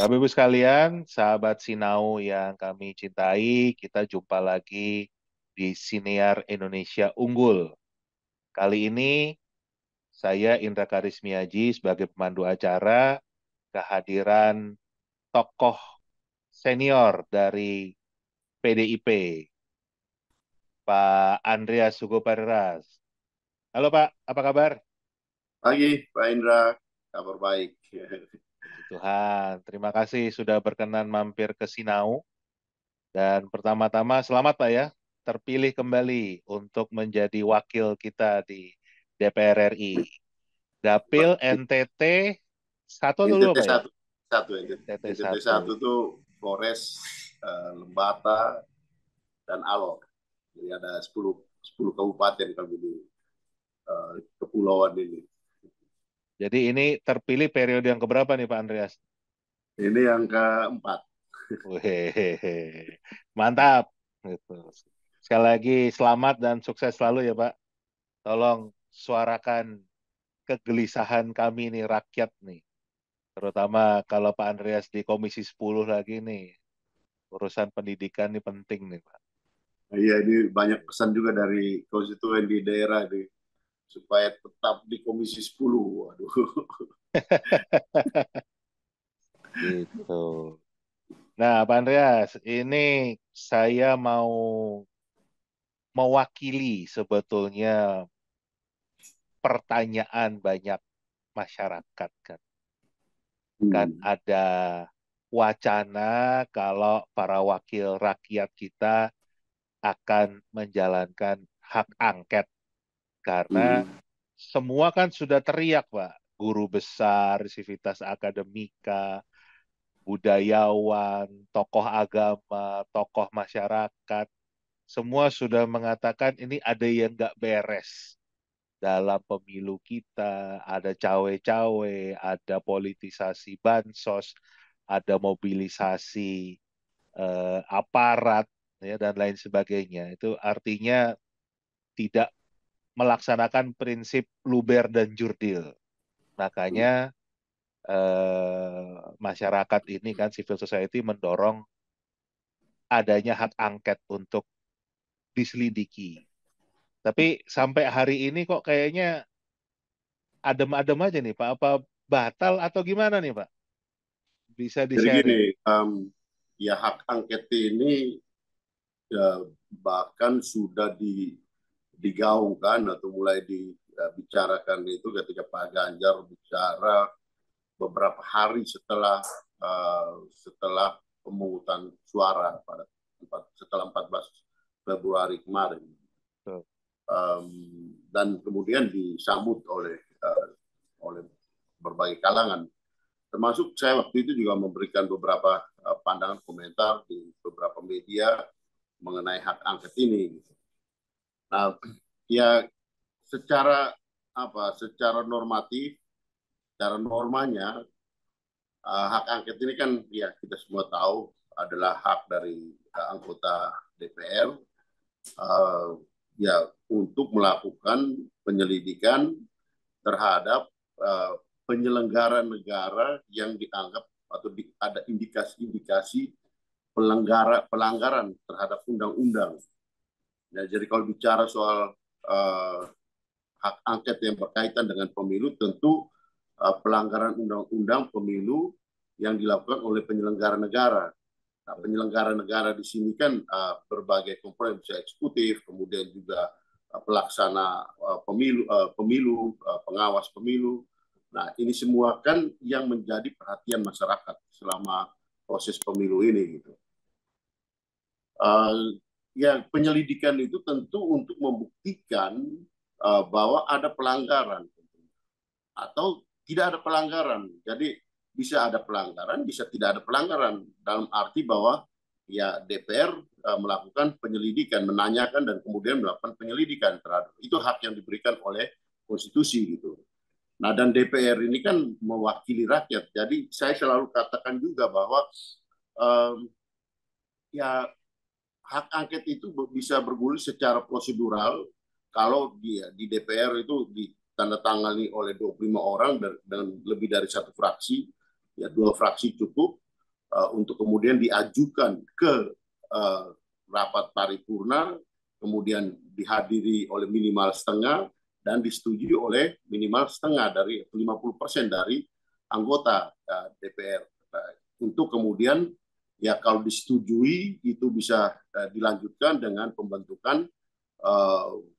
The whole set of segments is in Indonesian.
Bapak Ibu sekalian, sahabat Sinau yang kami cintai, kita jumpa lagi di Siniar Indonesia Unggul. Kali ini saya Indra Karismiaji sebagai pemandu acara, kehadiran tokoh senior dari PDIP, Pak Andreas Hugo Parras. Halo Pak, apa kabar? Pagi, Pak Indra. Kabar baik. Puji Tuhan, terima kasih sudah berkenan mampir ke Sinau. Dan pertama-tama selamat Pak ya, terpilih kembali untuk menjadi wakil kita di DPR RI. Dapil NTT satu atau dua NTT Pak ya? satu, satu NTT NTT satu. satu tuh Flores, Lembata, dan Alor. Jadi ada 10 kabupaten kalau di kepulauan ini. Jadi ini terpilih periode yang keberapa nih Pak Andreas? Ini yang keempat. Wehehe, mantap. Gitu. Sekali lagi selamat dan sukses selalu ya Pak. Tolong suarakan kegelisahan kami nih rakyat nih. Terutama kalau Pak Andreas di Komisi 10 lagi nih, urusan pendidikan ini penting nih, Pak. Iya, ini banyak pesan juga dari konstituen di daerah ini supaya tetap di Komisi 10. Waduh. Gitu. Nah, Pak Andreas, ini saya mau mewakili sebetulnya pertanyaan banyak masyarakat kan. Kan Hmm. ada wacana kalau para wakil rakyat kita akan menjalankan hak angket karena Hmm. semua kan sudah teriak, Pak. Guru besar, Sivitas Akademika, budayawan, tokoh agama, tokoh masyarakat, semua sudah mengatakan ini ada yang nggak beres dalam pemilu kita, ada cawe-cawe, ada politisasi bansos, ada mobilisasi aparat, ya, dan lain sebagainya. Itu artinya tidak melaksanakan prinsip luber dan jurdil. Makanya masyarakat ini kan civil society mendorong adanya hak angket untuk diselidiki. Tapi sampai hari ini kok kayaknya adem-adem aja nih Pak. Apa batal atau gimana nih Pak? Bisa Jadi gini, di-sharing. ya hak angket ini ya, bahkan sudah digaungkan atau mulai dibicarakan itu ketika Pak Ganjar bicara beberapa hari setelah pemungutan suara setelah 14 Februari kemarin. Tuh. Dan kemudian disambut oleh berbagai kalangan. Termasuk saya waktu itu juga memberikan beberapa pandangan komentar di beberapa media mengenai hak angket ini. Nah, ya secara secara normatif, secara normanya hak angket ini kan ya kita semua tahu adalah hak dari anggota DPR ya untuk melakukan penyelidikan terhadap penyelenggara negara yang dianggap atau ada indikasi-indikasi pelanggaran terhadap undang-undang. Nah, jadi kalau bicara soal uh, hak angket yang berkaitan dengan pemilu, tentu pelanggaran undang-undang pemilu yang dilakukan oleh penyelenggara negara. Nah, penyelenggara negara di sini kan berbagai komponen, bisa eksekutif, kemudian juga pelaksana pemilu, pengawas pemilu. Nah, ini semua kan yang menjadi perhatian masyarakat selama proses pemilu ini, gitu. Ya, penyelidikan itu tentu untuk membuktikan bahwa ada pelanggaran atau tidak ada pelanggaran. Jadi bisa ada pelanggaran, bisa tidak ada pelanggaran dalam arti bahwa ya DPR melakukan penyelidikan, menanyakan dan kemudian melakukan penyelidikan terhadap itu hak yang diberikan oleh konstitusi gitu. Nah, dan DPR ini kan mewakili rakyat. Jadi saya selalu katakan juga bahwa um, ya hak angket itu bisa bergulir secara prosedural kalau dia di DPR itu ditandatangani oleh 25 orang dan lebih dari satu fraksi, ya dua fraksi cukup. untuk kemudian diajukan ke rapat paripurna, kemudian dihadiri oleh minimal setengah dan disetujui oleh minimal setengah dari 50% dari anggota DPR. Untuk kemudian ya kalau disetujui itu bisa dilanjutkan dengan pembentukan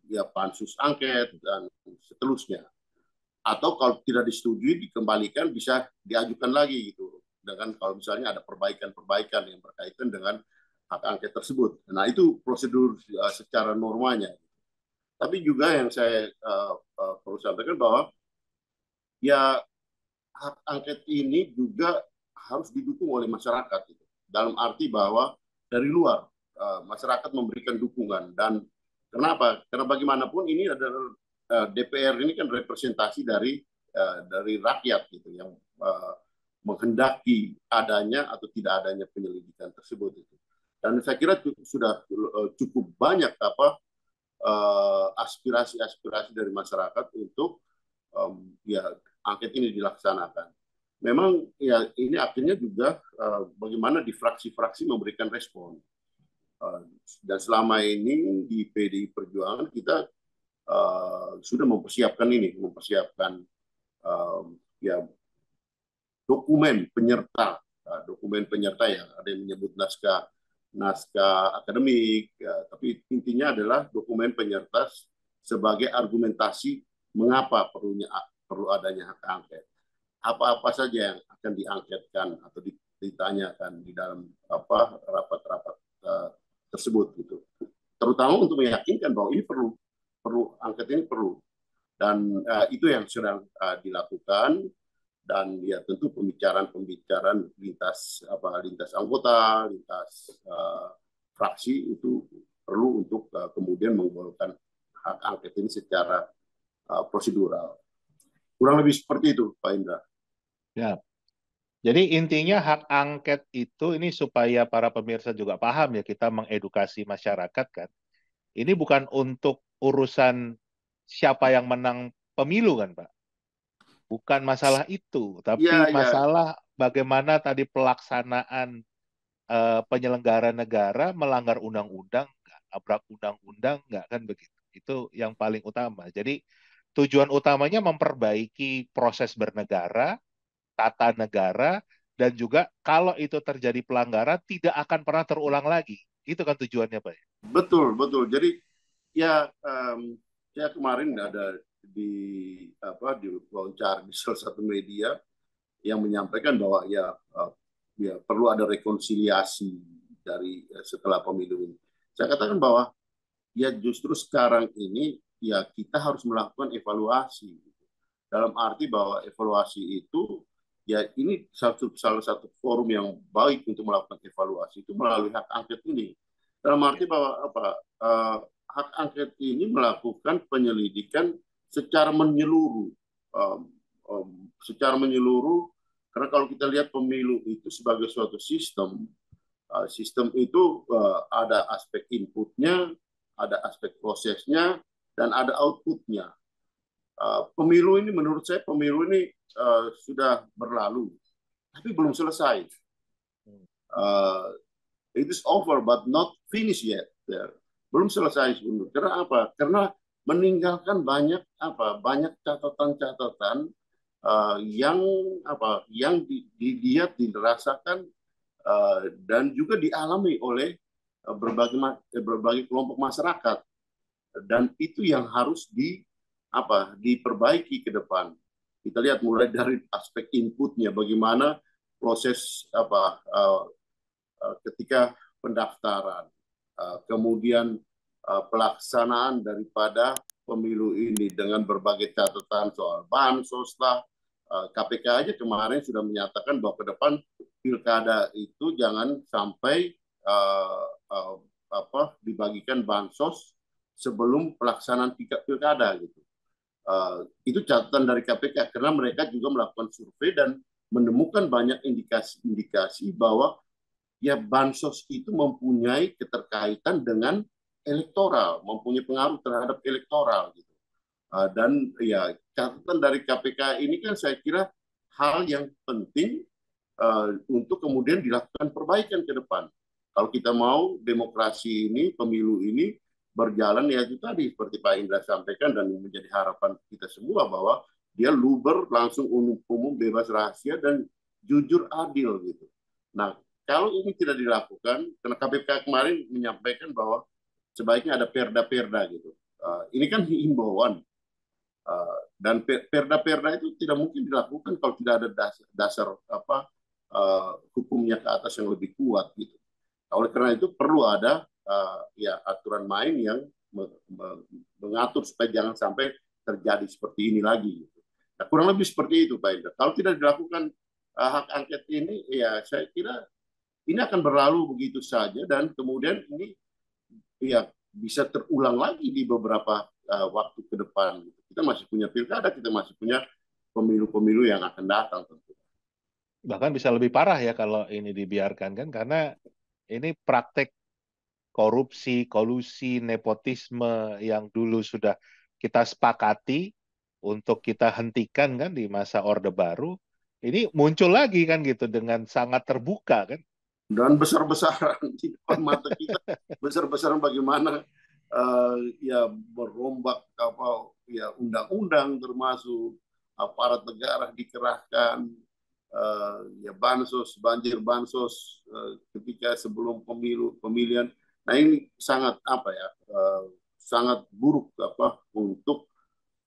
ya pansus angket dan seterusnya. Atau kalau tidak disetujui dikembalikan bisa diajukan lagi gitu. Dengan kalau misalnya ada perbaikan-perbaikan yang berkaitan dengan hak angket tersebut. Nah itu prosedur secara normanya. Tapi juga yang saya perlu sampaikan bahwa ya hak angket ini juga harus didukung oleh masyarakat gitu. Dalam arti bahwa dari luar masyarakat memberikan dukungan. Dan kenapa? Karena bagaimanapun ini adalah DPR ini kan representasi dari rakyat gitu yang menghendaki adanya atau tidak adanya penyelidikan tersebut itu. Dan saya kira sudah cukup banyak aspirasi-aspirasi dari masyarakat untuk ya angket ini dilaksanakan. Memang ya ini akhirnya juga bagaimana di fraksi-fraksi memberikan respon. Dan selama ini di PDI Perjuangan kita sudah mempersiapkan ya dokumen penyerta yang ada yang menyebut naskah akademik, ya, tapi intinya adalah dokumen penyerta sebagai argumentasi mengapa perlu adanya hak angket. Apa-apa saja yang akan diangketkan atau ditanyakan di dalam rapat-rapat tersebut gitu. Terutama untuk meyakinkan bahwa ini perlu angket ini perlu. Dan itu yang sedang dilakukan. Dan ya tentu pembicaraan lintas anggota, lintas fraksi itu perlu untuk kemudian menggolkan hak angket ini secara prosedural. Kurang lebih seperti itu, Pak Indra. Ya. Jadi intinya hak angket itu ini supaya para pemirsa juga paham ya, kita mengedukasi masyarakat kan. Ini bukan untuk urusan siapa yang menang pemilu kan, Pak. Bukan masalah itu, tapi Ya. masalah bagaimana tadi pelaksanaan penyelenggara negara melanggar undang-undang, nabrak undang-undang, nggak kan begitu. Itu yang paling utama. Jadi tujuan utamanya memperbaiki proses bernegara, tata negara, dan juga kalau itu terjadi pelanggaran tidak akan pernah terulang lagi. Itu kan tujuannya, Pak. Betul. Jadi ya saya kemarin ada di wawancara di salah satu media yang menyampaikan bahwa ya perlu ada rekonsiliasi dari setelah pemilu ini. Saya katakan bahwa ya justru sekarang ini ya kita harus melakukan evaluasi. Dalam arti bahwa evaluasi itu ya ini salah satu forum yang baik untuk melakukan evaluasi itu melalui hak angket ini. Dalam arti bahwa hak angket ini melakukan penyelidikan secara menyeluruh, secara menyeluruh. Karena kalau kita lihat pemilu itu sebagai suatu sistem, sistem itu ada aspek inputnya, ada aspek prosesnya, dan ada outputnya. Pemilu ini menurut saya sudah berlalu, tapi belum selesai. It is over but not finished yet. Belum selesai sebenarnya. Karena apa? Karena meninggalkan banyak catatan-catatan yang dilihat, dirasakan dan juga dialami oleh berbagai kelompok masyarakat. Dan itu yang harus diperbaiki ke depan. Kita lihat mulai dari aspek inputnya, bagaimana proses ketika pendaftaran, kemudian pelaksanaan daripada pemilu ini dengan berbagai catatan soal bansos lah. KPK aja kemarin sudah menyatakan bahwa ke depan pilkada itu jangan sampai dibagikan bansos sebelum pelaksanaan pilkada gitu. Itu catatan dari KPK karena mereka juga melakukan survei dan menemukan banyak indikasi bahwa ya bansos itu mempunyai keterkaitan dengan elektoral, mempunyai pengaruh terhadap elektoral gitu. Dan ya catatan dari KPK ini kan saya kira hal yang penting untuk kemudian dilakukan perbaikan ke depan. Kalau kita mau demokrasi ini, pemilu ini berjalan ya itu tadi seperti Pak Indra sampaikan dan menjadi harapan kita semua bahwa dia luber, langsung umum, bebas rahasia dan jujur adil gitu. Nah, kalau ini tidak dilakukan, karena KPK kemarin menyampaikan bahwa sebaiknya ada perda-perda gitu. Ini kan himbauan. Dan perda-perda itu tidak mungkin dilakukan kalau tidak ada dasar apa hukumnya ke atas yang lebih kuat gitu. Oleh karena itu perlu ada ya aturan main yang mengatur supaya jangan sampai terjadi seperti ini lagi. Gitu. Nah, kurang lebih seperti itu Pak Indra. Kalau tidak dilakukan hak angket ini, ya saya kira ini akan berlalu begitu saja dan kemudian ini ya bisa terulang lagi di beberapa waktu ke depan. Gitu. Kita masih punya pilkada, kita masih punya pemilu-pemilu yang akan datang tentu. Bahkan bisa lebih parah ya kalau ini dibiarkan kan, karena ini praktek korupsi, kolusi, nepotisme yang dulu sudah kita sepakati untuk kita hentikan kan di masa Orde Baru, ini muncul lagi kan gitu dengan sangat terbuka kan. Dan besar-besaran di depan mata kita, besar-besaran bagaimana ya berombak apa ya undang-undang termasuk aparat negara dikerahkan ya bansos banjir bansos ketika sebelum pemilihan. Nah ini sangat apa ya sangat buruk apa untuk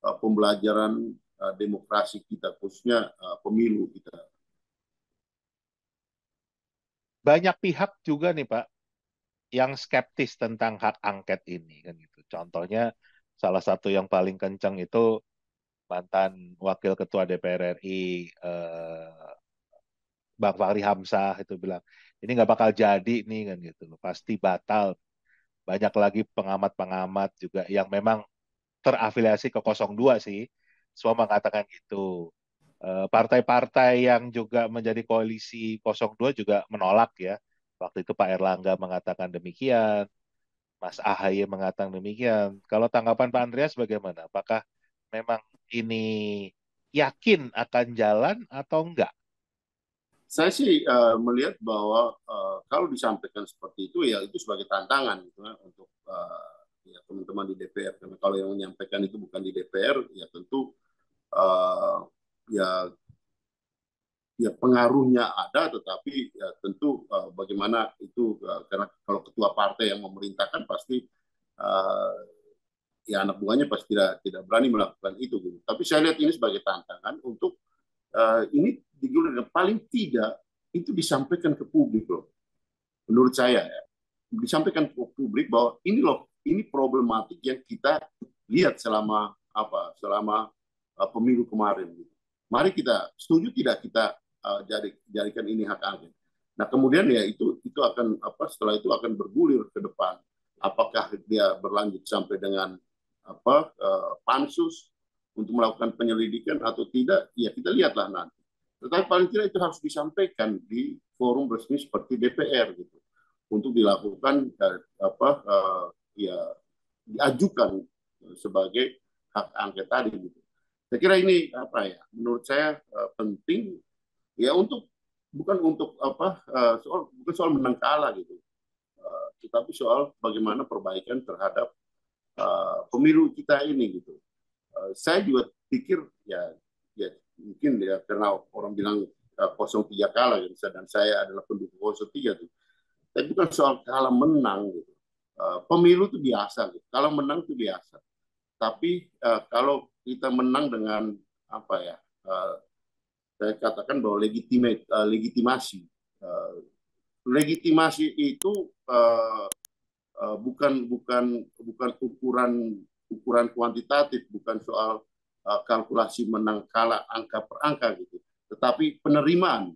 pembelajaran demokrasi kita khususnya pemilu kita. Banyak pihak juga nih Pak yang skeptis tentang hak angket ini kan gitu. Contohnya salah satu yang paling kencang itu mantan Wakil Ketua DPR RI Bang Fahri Hamzah itu bilang ini nggak bakal jadi nih kan gitu loh, pasti batal. Banyak lagi pengamat-pengamat juga yang memang terafiliasi ke 02 sih, semua mengatakan gitu. Partai-partai yang juga menjadi koalisi 02 juga menolak ya. Waktu itu Pak Erlangga mengatakan demikian, Mas Ahaye mengatakan demikian. Kalau tanggapan Pak Andreas bagaimana? Apakah memang ini yakin akan jalan atau enggak? Saya sih melihat bahwa kalau disampaikan seperti itu ya itu sebagai tantangan gitu, ya, untuk ya, teman-teman di DPR. Karena kalau yang menyampaikan itu bukan di DPR, ya tentu uh, ya ya pengaruhnya ada, tetapi ya tentu bagaimana itu karena kalau ketua partai yang memerintahkan pasti uh, ya anak buahnya pasti tidak berani melakukan itu. Gitu. Tapi saya lihat ini sebagai tantangan untuk ini digulirkan paling tidak itu disampaikan ke publik loh. Menurut saya ya, disampaikan ke publik bahwa ini loh, ini problematik yang kita lihat selama selama pemilu kemarin. Gitu. Mari kita setuju tidak kita jadikan ini hak angket. Nah kemudian ya itu akan setelah itu akan bergulir ke depan. Apakah dia berlanjut sampai dengan pansus untuk melakukan penyelidikan atau tidak? Ya kita lihatlah nanti. Tetapi paling tidak itu harus disampaikan di forum resmi seperti DPR gitu untuk dilakukan ya diajukan sebagai hak angket tadi gitu. Saya kira ini menurut saya penting ya untuk bukan untuk bukan soal menang kalah gitu, tetapi soal bagaimana perbaikan terhadap pemilu kita ini gitu. Saya juga pikir ya mungkin ya karena orang bilang 03 kalah gitu, dan saya adalah pendukung 03 tuh. Tapi bukan soal kalah menang gitu. Pemilu itu biasa gitu. Kalau menang itu biasa. Tapi kalau kita menang dengan apa ya? Saya katakan bahwa legitimasi. Uh, Legitimasi itu bukan bukan bukan ukuran kuantitatif, bukan soal kalkulasi menang kalah angka per angka gitu. Tetapi penerimaan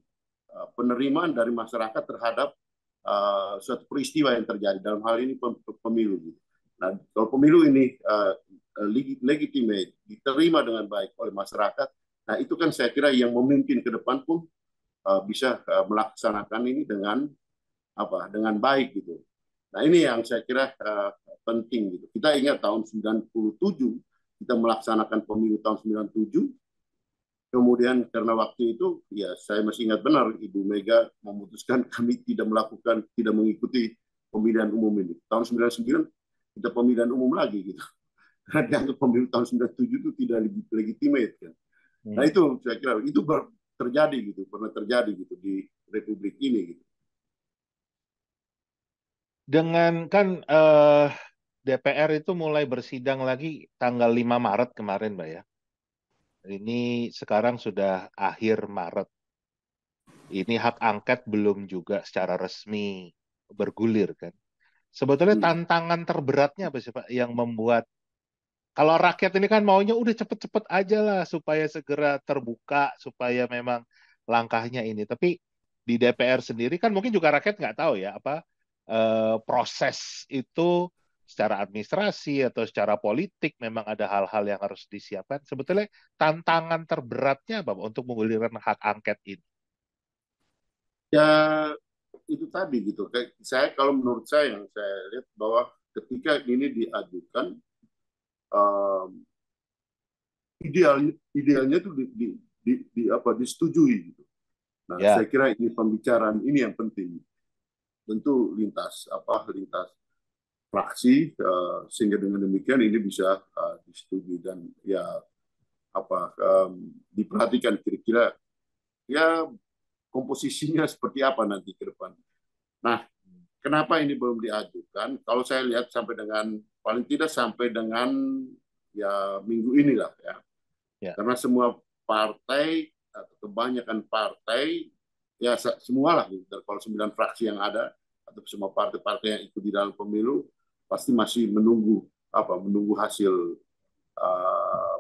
dari masyarakat terhadap suatu peristiwa yang terjadi dalam hal ini pemilu. Gitu. Nah, kalau pemilu ini legitimate, diterima dengan baik oleh masyarakat, nah itu kan saya kira yang memimpin ke depan pun bisa melaksanakan ini dengan baik gitu. Nah ini yang saya kira penting gitu. Kita ingat tahun 97 kita melaksanakan pemilu tahun 97 Kemudian karena waktu itu, ya saya masih ingat benar, Ibu Mega memutuskan kami tidak mengikuti pemilihan umum ini. Tahun 99 kita pemilihan umum lagi gitu. Karena dianggap pemilu tahun 97 itu tidak legitimate kan. Nah Hmm. itu saya kira itu terjadi gitu, pernah terjadi gitu di Republik ini gitu. Dengan kan DPR itu mulai bersidang lagi tanggal 5 Maret kemarin, Mbak ya. Ini sekarang sudah akhir Maret. Ini hak angket belum juga secara resmi bergulir kan. Sebetulnya Hmm. tantangan terberatnya apa sih Pak yang membuat kalau rakyat ini kan maunya udah cepet-cepet aja lah supaya segera terbuka, supaya memang langkahnya ini. Tapi di DPR sendiri kan mungkin juga rakyat nggak tahu ya apa proses itu secara administrasi atau secara politik memang ada hal-hal yang harus disiapkan. Sebetulnya tantangan terberatnya apa Pak, untuk menggulirkan hak angket ini? Ya itu tadi gitu. Kayak saya kalau menurut saya yang saya lihat bahwa ketika ini diajukan, um, idealnya itu disetujui gitu. Nah, saya Ya, kira ini pembicaraan ini yang penting. Tentu lintas fraksi, sehingga dengan demikian ini bisa disetujui dan ya diperhatikan kira-kira ya komposisinya seperti apa nanti ke depan. Nah, kenapa ini belum diajukan? Kalau saya lihat sampai dengan paling tidak sampai dengan ya minggu inilah ya. ya. Karena semua partai atau kebanyakan partai ya semualah gitu. Kalau 9 fraksi yang ada atau semua partai-partai yang ikut di dalam pemilu pasti masih menunggu hasil uh,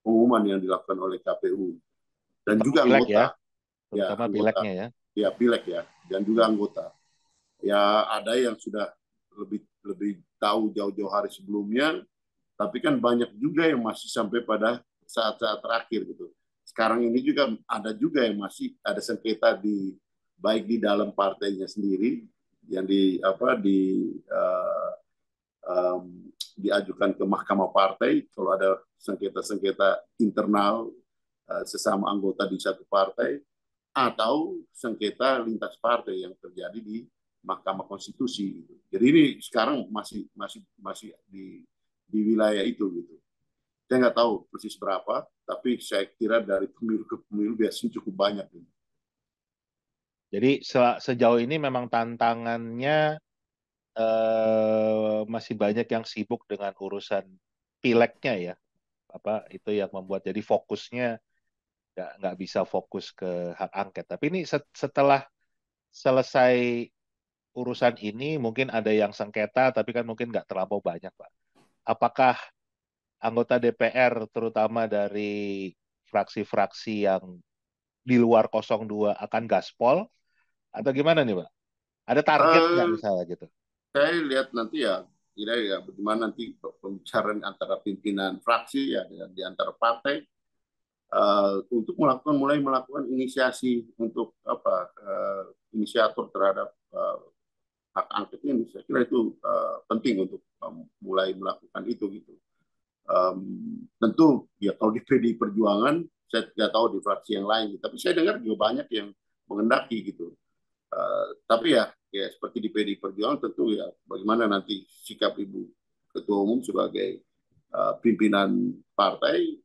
pengumuman yang dilakukan oleh KPU dan Terutama juga pileg ya, anggota ya terutama anggota pileknya ya. ya pileg ya dan juga Hmm. anggota ya ada yang sudah lebih lebih tahu jauh-jauh hari sebelumnya, tapi kan banyak juga yang masih sampai pada saat-saat terakhir gitu. Sekarang ini juga ada juga yang masih ada sengketa di baik di dalam partainya sendiri yang diajukan ke Mahkamah Partai kalau ada sengketa-sengketa internal sesama anggota di satu partai atau sengketa lintas partai yang terjadi di Mahkamah Konstitusi. Jadi ini sekarang masih masih masih di wilayah itu gitu. Saya nggak tahu persis berapa, tapi saya kira dari pemilu ke pemilu biasanya cukup banyak. Gitu. Jadi sejauh ini memang tantangannya masih banyak yang sibuk dengan urusan pileknya ya. Apa itu yang membuat jadi fokusnya nggak bisa fokus ke hak angket. Tapi ini setelah selesai urusan ini mungkin ada yang sengketa, tapi kan mungkin nggak terlampau banyak, Pak. Apakah anggota DPR terutama dari fraksi-fraksi yang di luar 02 akan gaspol atau gimana nih, Pak? Ada target nggak Uh, misalnya gitu? saya lihat nanti ya, kira ya bagaimana nanti pembicaraan antara pimpinan fraksi ya di antara partai untuk mulai melakukan inisiasi untuk inisiator terhadap hak angket ini. Saya kira itu penting untuk mulai melakukan itu gitu. Tentu ya kalau di PDI Perjuangan saya tidak tahu di fraksi yang lain, tapi saya dengar juga banyak yang mengendaki gitu. Tapi ya seperti di PDI Perjuangan tentu ya bagaimana nanti sikap Ibu Ketua Umum sebagai pimpinan partai,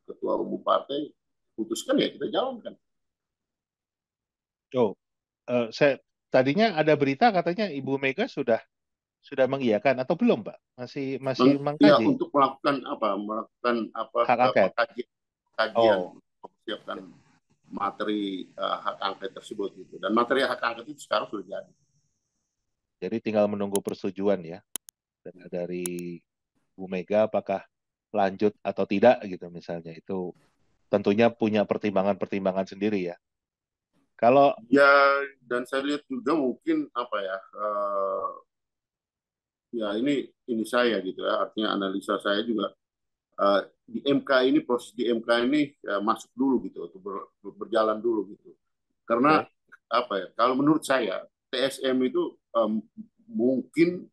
Ketua Umum partai putuskan ya kita jalankan. Oh, saya tadinya ada berita katanya Ibu Mega sudah mengiyakan atau belum, Pak? Masih masih Ya mengkaji untuk melakukan hak angket. kajian Oh, mempersiapkan materi hak angket tersebut gitu dan materi hak angket itu sekarang sudah jadi. jadi tinggal menunggu persetujuan ya dari Bu Mega apakah lanjut atau tidak gitu misalnya. Itu tentunya punya pertimbangan-pertimbangan sendiri ya. Kalau Ya dan saya lihat juga mungkin ya ini saya gitu ya artinya analisa saya juga di MK ini proses di MK ini ya, masuk dulu gitu atau berjalan dulu gitu karena oke, apa ya kalau menurut saya TSM itu mungkin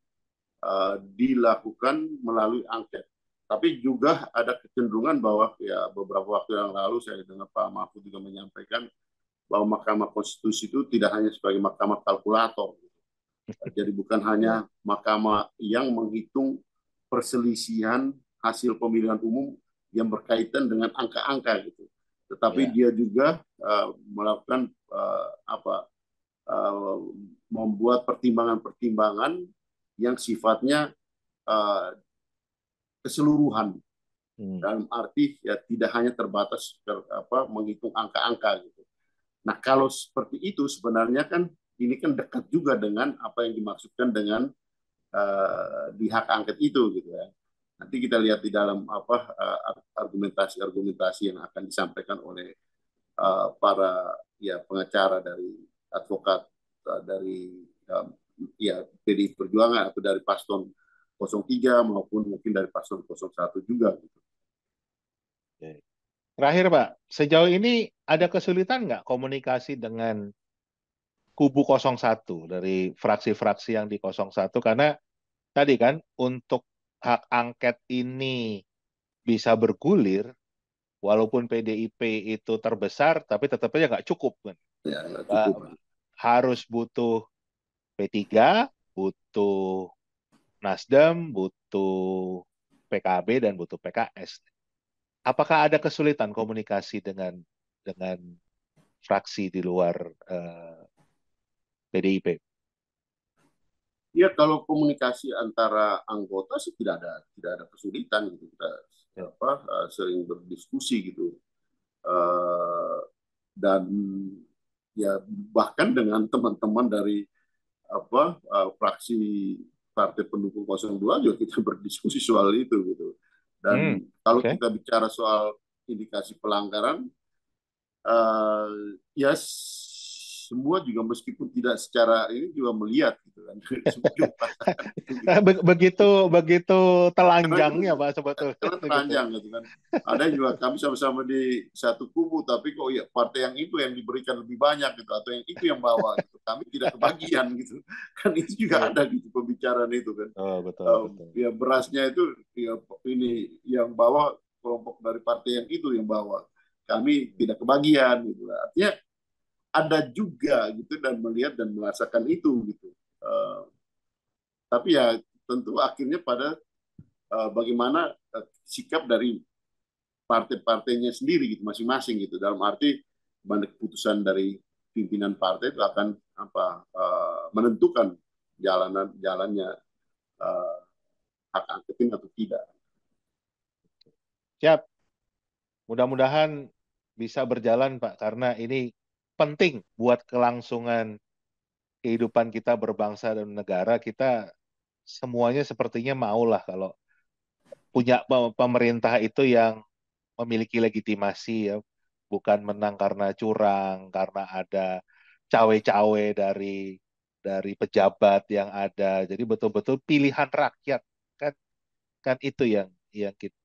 dilakukan melalui angket Tapi juga ada kecenderungan bahwa ya beberapa waktu yang lalu saya dengar Pak Mahfud juga menyampaikan bahwa Mahkamah Konstitusi itu tidak hanya sebagai mahkamah kalkulator. Jadi bukan Ya. hanya mahkamah yang menghitung perselisihan hasil pemilihan umum yang berkaitan dengan angka-angka gitu. Tetapi Ya. dia juga melakukan apa membuat pertimbangan-pertimbangan yang sifatnya uh, keseluruhan, Hmm. dalam arti ya tidak hanya terbatas menghitung angka-angka gitu. Nah, kalau seperti itu sebenarnya kan ini kan dekat juga dengan apa yang dimaksudkan dengan di hak angket itu gitu ya. Nanti kita lihat di dalam argumentasi-argumentasi yang akan disampaikan oleh para ya pengacara dari advokat dari ya PDI Perjuangan atau dari paslon 03 maupun mungkin dari paslon 01 juga gitu. Terakhir, Pak, sejauh ini ada kesulitan nggak komunikasi dengan kubu 01 dari fraksi-fraksi yang di 01? Karena tadi kan untuk hak angket ini bisa bergulir, walaupun PDIP itu terbesar, tapi tetap aja nggak cukup kan. Ya nggak cukup. Harus butuh P3, butuh Nasdem, butuh PKB, dan butuh PKS. Apakah ada kesulitan komunikasi dengan fraksi di luar PDIP? Ya kalau komunikasi antara anggota sih tidak ada kesulitan gitu. Kita Ya. sering berdiskusi gitu. Dan ya bahkan dengan teman-teman dari fraksi partai pendukung 02 juga kita berdiskusi soal itu gitu. Dan kalau Oke. kita bicara soal indikasi pelanggaran, ya semua juga meskipun tidak secara ini juga melihat gitu kan. Semua juga merasakan itu gitu. Begitu begitu Karena itu telanjangnya Pak sebetulnya karena itu gitu. telanjang gitu kan. Ada juga kami sama-sama di satu kubu, tapi kok ya partai yang itu yang diberikan lebih banyak gitu, atau yang itu yang bawa gitu. Kami tidak kebagian gitu. Kan itu juga Iya. ada gitu pembicaraan itu kan. Oh, betul betul. Ya berasnya itu ya ini yang bawa kelompok dari partai yang itu yang bawa. Kami tidak kebagian gitu. Artinya ada juga gitu dan melihat dan merasakan itu gitu. Tapi ya tentu akhirnya pada bagaimana sikap dari partai-partainya sendiri gitu masing-masing gitu, dalam arti mana keputusan dari pimpinan partai itu akan menentukan jalannya uh, hak angket ini atau tidak. Siap. Mudah-mudahan bisa berjalan Pak karena ini penting buat kelangsungan kehidupan kita berbangsa dan negara. Kita semuanya sepertinya maulah kalau punya pemerintah itu yang memiliki legitimasi ya, bukan menang karena curang, karena ada cawe-cawe dari pejabat yang ada. Jadi betul-betul pilihan rakyat kan kan itu yang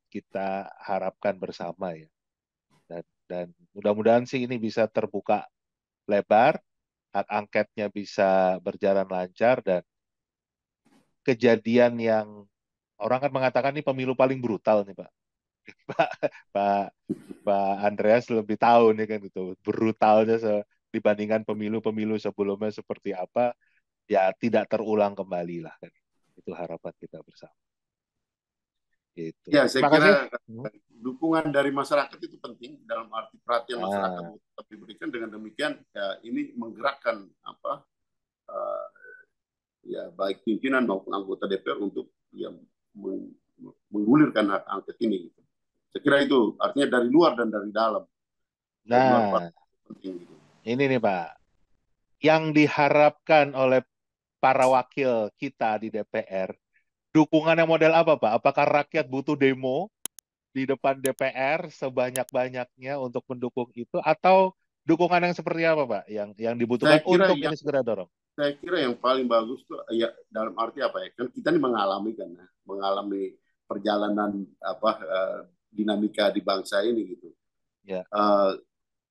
kita harapkan bersama ya. Dan mudah-mudahan sih ini bisa terbuka lebar, hak angketnya bisa berjalan lancar dan kejadian yang orang kan mengatakan ini pemilu paling brutal nih Pak. Pak Pak Pak Andreas lebih tahu nih kan itu brutalnya dibandingkan pemilu-pemilu sebelumnya seperti apa ya tidak terulang kembali lah kan itu harapan kita bersama gitu. Ya, saya Terima kira kasih. Hmm. dukungan dari masyarakat itu penting, dalam arti perhatian masyarakat Nah, tetap diberikan. Dengan demikian ya ini menggerakkan uh, ya baik pimpinan maupun anggota DPR untuk ya menggulirkan hak angket ini gitu. Saya kira itu artinya dari luar dan dari dalam. Dari luar nah, partai penting gitu. ini nih Pak, yang diharapkan oleh para wakil kita di DPR, dukungan yang model apa Pak? Apakah rakyat butuh demo di depan DPR sebanyak-banyaknya untuk mendukung itu, atau dukungan yang seperti apa Pak? Yang Saya dibutuhkan kira untuk yang ini segera dorong. saya kira yang paling bagus tuh ya dalam arti apa ya? Kan kita ini mengalami kan ya, mengalami perjalanan dinamika di bangsa ini gitu. Ya, Uh,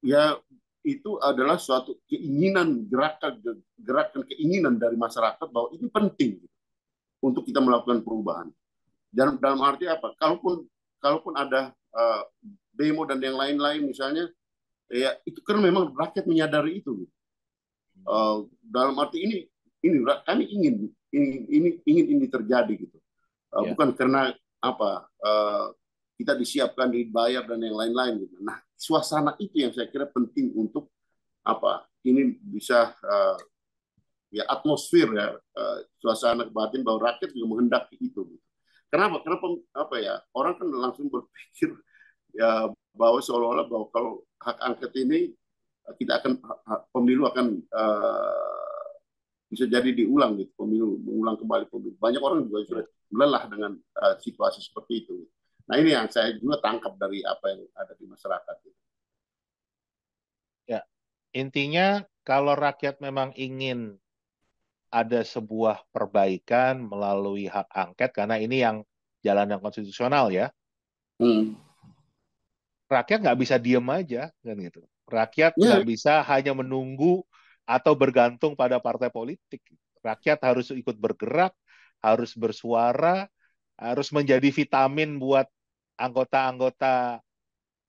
ya itu adalah suatu keinginan gerakan keinginan dari masyarakat bahwa ini penting gitu, untuk kita melakukan perubahan. dalam arti apa? Kalaupun ada demo dan yang lain-lain misalnya, ya itu kan memang rakyat menyadari itu. Dalam arti ini kami ingin ini terjadi gitu. Ya, Bukan karena apa kita disiapkan dibayar dan yang lain-lain gitu. Nah, suasana itu yang saya kira penting untuk apa ini bisa ya atmosfer ya suasana batin bahwa rakyat juga menghendaki itu gitu. Kenapa? Kenapa apa ya orang kan langsung berpikir ya bahwa seolah-olah bahwa kalau hak angket ini kita akan pemilu akan bisa jadi diulang gitu pemilu mengulang kembali pemilu. Banyak orang juga sudah ya, lelah dengan situasi seperti itu. Nah ini yang saya juga tangkap dari apa yang ada di masyarakat. Gitu. ya. Intinya kalau rakyat memang ingin ada sebuah perbaikan melalui hak angket, karena ini yang jalan yang konstitusional ya, Hmm. rakyat nggak bisa diem aja kan gitu. Rakyat nggak Ya, bisa hanya menunggu atau bergantung pada partai politik. Rakyat harus ikut bergerak, harus bersuara, harus menjadi vitamin buat anggota-anggota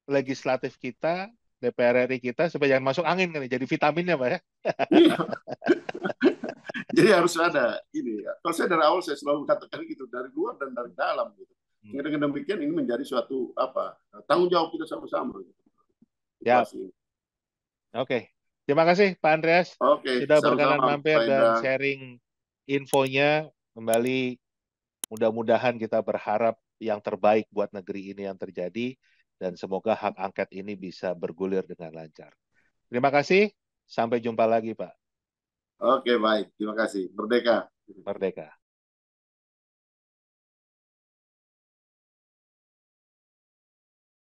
legislatif kita, DPR RI kita supaya jangan masuk angin kan, jadi vitaminnya Pak ya. iya. Jadi harus ada ini. Kalau saya dari awal saya selalu katakan gitu dari luar dan dari dalam gitu. Hmm. Dengan demikian ini menjadi suatu apa tanggung jawab kita sama-sama. Gitu. Ya, Situasi. oke. Terima kasih Pak Andreas Oke, sudah berkenan sama-sama mampir Pak dan Indra. sharing infonya. Kembali mudah-mudahan kita berharap yang terbaik buat negeri ini yang terjadi dan semoga hak angket ini bisa bergulir dengan lancar. Terima kasih. Sampai jumpa lagi, Pak. Oke, baik. Terima kasih. Merdeka. Merdeka.